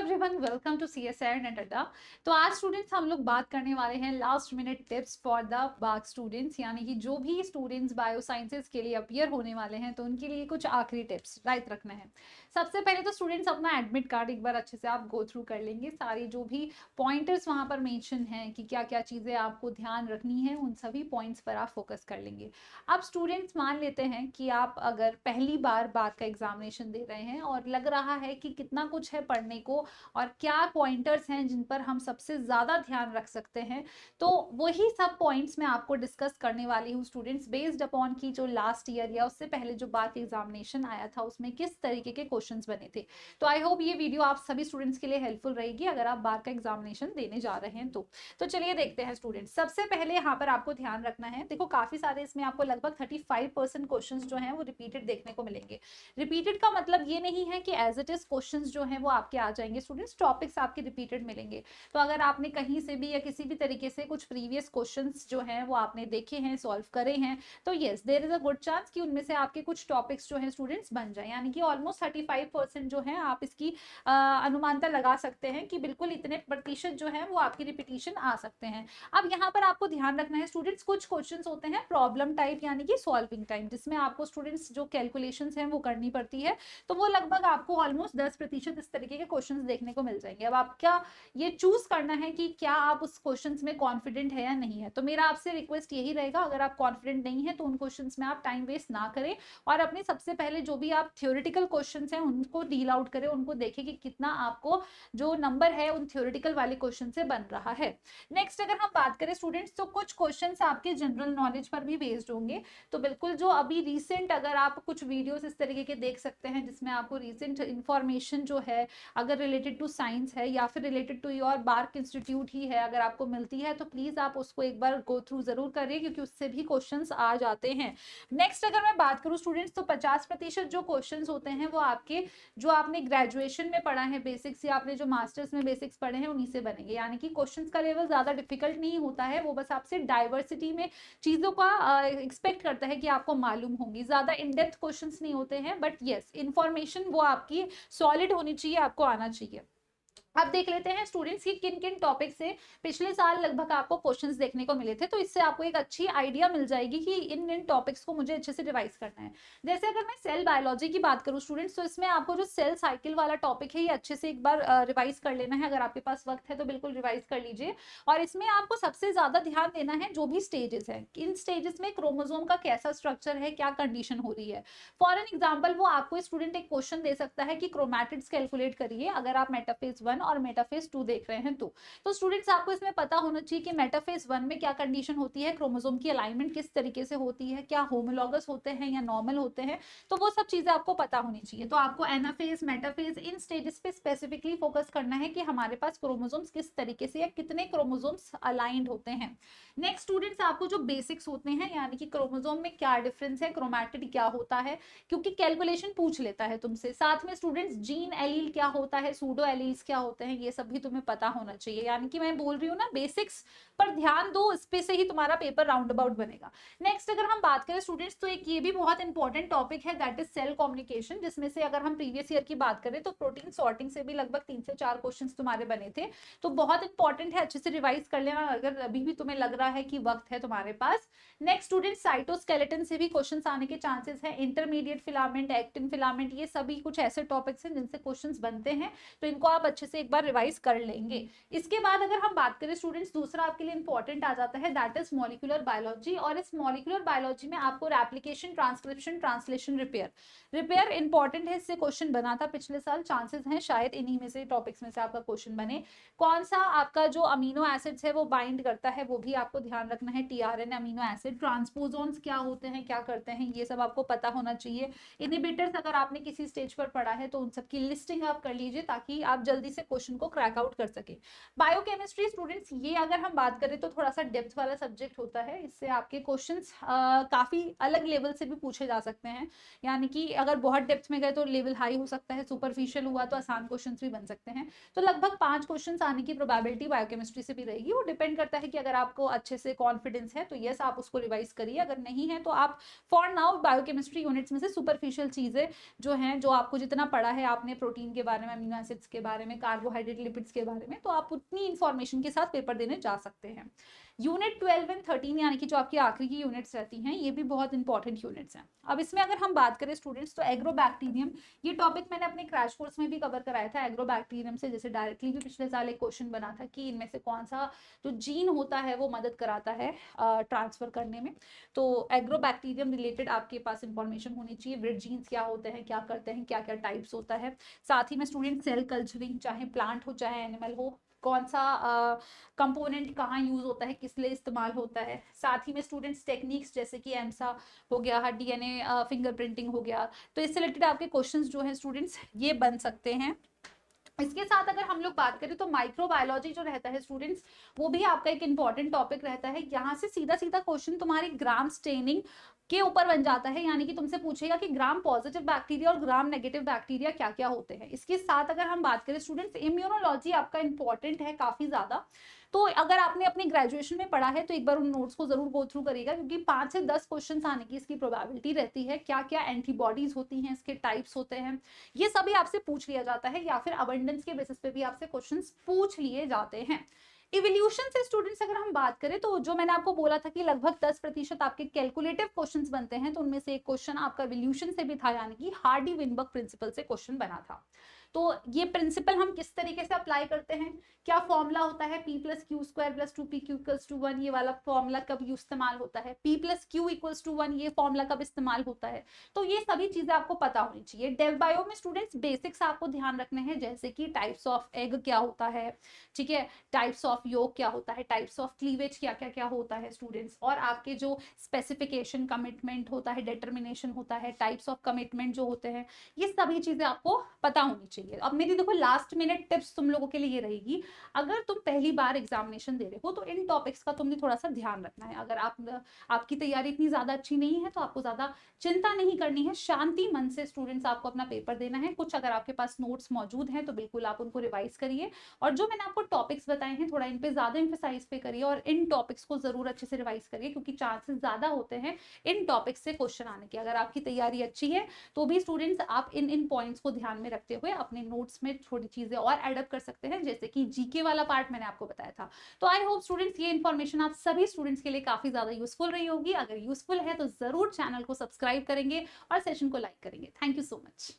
Everyone, welcome to CSR net Adda. तो आज students हम लोग बात करने वाले हैं last minute tips for the Bagh students, यानी कि जो भी स्टूडेंट्स बायो साइंसेज के लिए अपीयर होने वाले हैं तो उनके लिए कुछ आखिरी टिप्स राइट रखना है। सबसे पहले तो स्टूडेंट्स अपना एडमिट कार्ड एक बार अच्छे से आप गो थ्रू कर लेंगे। सारी जो भी पॉइंटर्स वहाँ पर मेंशन हैं कि क्या क्या चीज़ें आपको ध्यान रखनी है, उन सभी पॉइंट्स पर आप फोकस कर लेंगे। अब स्टूडेंट्स मान लेते हैं कि आप अगर पहली बार बाग का एग्जामिनेशन दे रहे हैं और लग रहा है कि कितना कुछ है पढ़ने को और क्या पॉइंटर्स हैं जिन पर हम सबसे ज़्यादा ध्यान रख सकते हैं, तो वही सब पॉइंट्स मैं आपको डिस्कस करने वाली हूँ स्टूडेंट्स, बेस्ड अपॉन की जो लास्ट ईयर या उससे पहले जो बार एग्जामिनेशन आया था उसमें किस तरीके के क्वेश्चंस बने थे। तो आई होप ये वीडियो आप सभी स्टूडेंट्स के लिए हेल्पफुल रहेगी अगर आप बार का एग्जामिनेशन देने जा रहे हैं तो चलिए देखते हैं स्टूडेंट्स। सबसे पहले यहाँ पर आपको ध्यान रखना है, देखो काफी सारे इसमें आपको लगभग 35% क्वेश्चंस जो हैं वो रिपीटेड देखने को मिलेंगे। रिपीटेड का मतलब ये नहीं है कि एज इट इज क्वेश्चंस जो हैं वो आपके आ जाएंगे स्टूडेंट्स, टॉपिक्स आपके रिपीटेड मिलेंगे। तो अगर आपने कहीं से भी या किसी भी तरीके से कुछ प्रीवियस क्वेश्चंस जो हैं वो आपने देखे हैं, सॉल्व करे हैं, तो yes there is a good chance कि उनमें से आपके कुछ टॉपिक्स जो हैं स्टूडेंट्स बन जाए, यानी कि ऑलमोस्ट 35% जो है आप इसकी अनुमानता लगा सकते हैं कि बिल्कुल इतने प्रतिशत जो है वो आपकी रिपीटिशन आ सकते हैं। अब यहाँ पर आपको ध्यान रखना है स्टूडेंट्स, कुछ क्वेश्चंस होते हैं प्रॉब्लम टाइप यानी कि सॉल्विंग टाइम, जिसमें आपको स्टूडेंट्स जो कैलकुलेशंस हैं वो करनी पड़ती है, तो वो लगभग आपको ऑलमोस्ट 10% इस तरीके के क्वेश्चंस देखने को मिल जाएंगे। अब आपका ये चूज करना है कि क्या आप उस क्वेश्चंस में कॉन्फिडेंट है या नहीं है। तो मेरा आपसे रिक्वेस्ट यही रहेगा, अगर आप कॉन्फिडेंट नहीं है तो उन क्वेश्चंस में आप टाइम वेस्ट ना करें और अपने सबसे पहले जो भी आप थ्योरेटिकल क्वेश्चंस हैं उनको डील आउट करें, उनको देखें कि कितना आपको जो नंबर है उन थ्योरेटिकल वाले क्वेश्चन से बन रहा है। नेक्स्ट अगर हम बात करें स्टूडेंट्स, तो कुछ क्वेश्चंस आपके जनरल नॉलेज पर भी बेस्ड होंगे। तो बिल्कुल जो अभी रिसेंट अगर आप कुछ वीडियोस इस तरीके के देख सकते हैं जिसमें आपको रिसेंट इंफॉर्मेशन जो है अगर रिलेटेड टू साइंस है या फिर related to your BARC institute ही है, अगर आपको मिलती है तो प्लीज आप उसको एक बार गो थ्रू जरूर करिए क्योंकि उससे भी क्वेश्चंस आ जाते हैं। नेक्स्ट अगर मैं बात करूं स्टूडेंट्स, तो 50% जो क्वेश्चंस होते हैं वो आपके जो आपने ग्रेजुएशन में पढ़ा है बेसिक्स या आपने जो मास्टर्स में बेसिक्स पढ़े हैं उन्हीं से बनेंगे, यानी कि क्वेश्चंस का लेवल ज्यादा डिफिकल्ट नहीं होता है, वो बस आपसे डाइवर्सिटी में चीजों का एक्सपेक्ट करता है कि आपको मालूम होंगी, ज्यादा इन डेप्थ क्वेश्चंस नहीं होते हैं, बट यस इंफॉर्मेशन वो आपकी सॉलिड होनी चाहिए, आपको आना चाहिए। अब देख लेते हैं स्टूडेंट्स की किन किन टॉपिक से पिछले साल लगभग आपको क्वेश्चंस देखने को मिले थे, तो इससे आपको एक अच्छी आइडिया मिल जाएगी कि इन इन टॉपिक्स को मुझे अच्छे से रिवाइज करना है। जैसे अगर मैं सेल बायोलॉजी की बात करूं स्टूडेंट्स, तो इसमें आपको जो सेल साइकिल वाला टॉपिक है ये अच्छे से एक बार रिवाइज कर लेना है, अगर आपके पास वक्त है तो बिल्कुल रिवाइज कर लीजिए। और इसमें आपको सबसे ज्यादा ध्यान देना है जो भी स्टेजेस है, इन स्टेजेस में क्रोमोसोम का कैसा स्ट्रक्चर है, क्या कंडीशन हो रही है। फॉर एन एग्जाम्पल वो आपको स्टूडेंट एक क्वेश्चन दे सकता है कि क्रोमैटिड्स कैलकुलेट करिए, अगर आप मेटाफेज 1 और मेटाफेज 2 देख रहे हैं तो स्टूडेंट्स आपको इसमें पता होना चाहिए कि मेटाफेज 1 में क्या कंडीशन होती है, क्रोमोसोम की अलाइनमेंट किस तरीके से होती है, क्या होमोलॉगस होते हैं या नॉर्मल होते हैं, तो वो सब चीजें आपको पता होनी चाहिए। तो आपको एनाफेज मेटाफेज इन स्टेजेस पे स्पेसिफिकली फोकस करना है कि हमारे पास क्रोमोसोम्स किस तरीके से या कितने क्रोमोसोम्स अलाइंड होते हैं। नेक्स्ट स्टूडेंट्स आपको जो बेसिक्स होते हैं, यानी कि क्रोमोसोम में क्या डिफरेंस है, क्रोमैटिड क्या होता है, क्योंकि कैलकुलेशन पूछ लेता है तुमसे, साथ में स्टूडेंट्स जीन एलील क्या होता है, सूडो एलील्स क्या होते हैं, ये सब भी तुम्हें पता होना चाहिए। यानी कि मैं बोल रही हूँ ना, बेसिक्स पर ध्यान दो, इस पे से ही तुम्हारा पेपर राउंड अबाउट बनेगा। नेक्स्ट अगर हम बात करें स्टूडेंट्स, तो एक ये भी बहुत इंपॉर्टेंट टॉपिक है, दैट इज सेल कम्युनिकेशन, जिसमें से अगर हम प्रीवियस ईयर की बात करें तो प्रोटीन सॉर्टिंग से भी लगभग 3 से 4 क्वेश्चन तुम्हारे बने थे। तो बहुत इंपॉर्टेंट है, अच्छे से रिवाइज कर लेना अगर अभी भी तुम्हें लग रहा है कि वक्त है तुम्हारे पास। नेक्स्ट स्टूडेंट साइटोस्केलेटन से भी क्वेश्चंस आने के चांसेस हैं, इंटरमीडिएट फिलामेंट, एक्टिन फिलामेंट, ये सभी कुछ ऐसे टॉपिक्स हैं जिनसे क्वेश्चंस बनते हैं, तो इनको आप अच्छे से एक बार रिवाइज कर लेंगे। इसके बाद अगर हम बात करें स्टूडेंट्स, दूसरा आपके लिए इंपॉर्टेंट आ जाता है, दैट इज मॉलिक्यूलर बायोलॉजी, और इस मॉलिक्यूलर बायोलॉजी में आपको replication, transcription, translation, repair important है, इससे क्वेश्चन बना था पिछले साल, चांसेस हैं शायद इन्हीं में से टॉपिक्स में से आपका क्वेश्चन बने। कौन सा आपका जो अमीनो एसिड्स है वो बाइंड करता है वो भी आपको ध्यान रखना है, टीआरएन अमीनो एसिड, ट्रांसपोजोन्स क्या होते हैं, क्या करते हैं, ये सब आपको पता होना चाहिए। इनहिबिटर्स अगर आपने किसी स्टेज पर पढ़ा है तो उन सब की लिस्टिंग आप कर लीजिए ताकि आप जल्दी से क्वेश्चन को क्रैक आउट कर सके। बायोकेमिस्ट्री स्टूडेंट्स, ये अगर हम बात करें तो थोड़ा सा डेप्थ वाला सब्जेक्ट होता है, इससे आपके क्वेश्चंस काफी अलग लेवल से भी पूछे जा सकते हैं, यानी कि अगर बहुत डेप्थ में गए तो लेवल हाई हो सकता है, सुपरफिशियल हुआ तो आसान क्वेश्चंस भी बन सकते हैं। तो लगभग 5 क्वेश्चंस आने की प्रोबेबिलिटी बायोकेमिस्ट्री से भी रहेगी, वो डिपेंड करता है कि अगर आपको अच्छे से कॉन्फिडेंस है तो यस आप उसको रिवाइज करिए, अगर नहीं है तो आप फॉर नाउ बायोकेमिस्ट्री यूनिट्स में से सुपरफिशियल चीजें जो हैं, जो आपको जितना पढ़ा है आपने प्रोटीन के बारे में, अमीनो एसिड्स के बारे में, कार्बोहाइड्रेट, लिपिड्स के बारे में, तो आप उतनी इंफॉर्मेशन के साथ पेपर देने जा सकते हैं। यूनिट 12 एंड 13 यानी कि जो आपकी आखिरी की यूनिट्स रहती हैं, ये भी बहुत इंपॉर्टेंट यूनिट्स हैं। अब इसमें अगर हम बात करें स्टूडेंट्स, तो एग्रोबैक्टीरियम, ये टॉपिक मैंने अपने क्रैश कोर्स में भी कवर कराया था। एग्रोबैक्टीरियम से जैसे डायरेक्टली भी पिछले साल एक क्वेश्चन बना था कि इनमें से कौन सा जो जीन होता है वो मदद कराता है ट्रांसफर करने में। तो एग्रोबैक्टीरियम रिलेटेड आपके पास इंफॉर्मेशन होनी चाहिए। विड जीन्स क्या होते हैं, क्या करते हैं, क्या क्या टाइप्स होता है। साथ ही में स्टूडेंट सेल कल्चरिंग, चाहे प्लांट हो चाहे एनिमल हो, कौन सा कंपोनेंट कहाँ यूज होता है, किस लिए इस्तेमाल होता है। साथ ही में स्टूडेंट्स टेक्निक्स जैसे कि एम्सा हो गया, डीएनए फिंगरप्रिंटिंग हो गया, तो इससे रिलेटेड आपके क्वेश्चंस जो हैं स्टूडेंट्स ये बन सकते हैं। इसके साथ अगर हम लोग बात करें तो माइक्रोबायोलॉजी जो रहता है स्टूडेंट्स, वो भी आपका एक इंपॉर्टेंट टॉपिक रहता है। यहाँ से सीधा सीधा क्वेश्चन तुम्हारी ग्राम स्टेनिंग के ऊपर बन जाता है, यानी कि तुमसे पूछेगा कि ग्राम पॉजिटिव बैक्टीरिया और ग्राम नेगेटिव बैक्टीरिया क्या क्या होते हैं। इसके साथ अगर हम बात करें स्टूडेंट्स, इम्यूनोलॉजी आपका इंपॉर्टेंट है काफी ज्यादा। तो अगर आपने अपनी ग्रेजुएशन में पढ़ा है तो एक बार उन नोट्स को जरूर गो थ्रू करिएगा, क्योंकि 5 से 10 क्वेश्चन आने की इसकी प्रोबेबिलिटी रहती है। क्या क्या एंटीबॉडीज होती हैं, इसके टाइप्स होते हैं, ये सभी आपसे पूछ लिया जाता है, या फिर अबंडेंस के बेसिस पे भी आपसे क्वेश्चंस पूछ लिए जाते हैं। इवोल्यूशन से स्टूडेंट्स अगर हम बात करें तो जो मैंने आपको बोला था कि लगभग 10% आपके कैलकुलेटिव क्वेश्चंस बनते हैं, तो उनमें से एक क्वेश्चन आपका इवोल्यूशन से भी था, यानी कि हार्डी-विनबर्ग प्रिंसिपल से क्वेश्चन बना था। तो ये प्रिंसिपल हम किस तरीके से अप्लाई करते हैं, क्या फॉर्मूला होता है P + Q² + 2PQ = 1, ये वाला फॉर्मूला कब इस्तेमाल होता है, P + Q = 1 ये फॉर्मूला कब इस्तेमाल होता है। तो ये सभी चीजें आपको पता होनी चाहिए। डेव बायो में स्टूडेंट्स बेसिक्स आपको ध्यान रखने हैं, जैसे कि टाइप्स ऑफ एग क्या होता है, ठीक है, टाइप्स ऑफ योग क्या होता है, टाइप्स ऑफ क्लीवेज क्या क्या क्या होता है स्टूडेंट्स, और आपके जो स्पेसिफिकेशन कमिटमेंट होता है, डिटर्मिनेशन होता है, टाइप्स ऑफ कमिटमेंट जो होते हैं, ये सभी चीजें आपको पता होनी चाहिए। अब मेरी देखो लास्ट मिनट टिप्स तुम लोगों के लिए ये रहेगी, अगर तुम पहली बार एग्जामिनेशन दे रहे हो तो इन टॉपिक्स का तुमने थोड़ा सा ध्यान रखना है। अगर आपकी तैयारी इतनी ज्यादा अच्छी नहीं है तो आपको ज्यादा चिंता नहीं करनी है, शांति मन से स्टूडेंट्स आपको अपना पेपर देना है। कुछ अगर आपके पास नोट्स मौजूद हैं तो बिल्कुल आप उनको रिवाइज करिए, और जो मैंने आपको टॉपिक्स बताए हैं थोड़ा इन पे ज्यादा एम्फेसाइज पे करिए, और इन टॉपिक्स को जरूर अच्छे से रिवाइज करिए, क्योंकि चांसेस ज्यादा होते हैं इन टॉपिक्स से क्वेश्चन आने के। अगर आपकी तैयारी अच्छी है तो भी स्टूडेंट्स आप इन पॉइंट्स को ध्यान में रखते हुए अपने नोट्स में थोड़ी चीजें और एडअप कर सकते हैं, जैसे कि जीके वाला पार्ट मैंने आपको बताया था। तो आई होप स्टूडेंट्स ये इन्फॉर्मेशन आप सभी स्टूडेंट्स के लिए काफी ज्यादा यूजफुल रही होगी। अगर यूजफुल है तो जरूर चैनल को सब्सक्राइब करेंगे और सेशन को लाइक करेंगे। Thank you so much.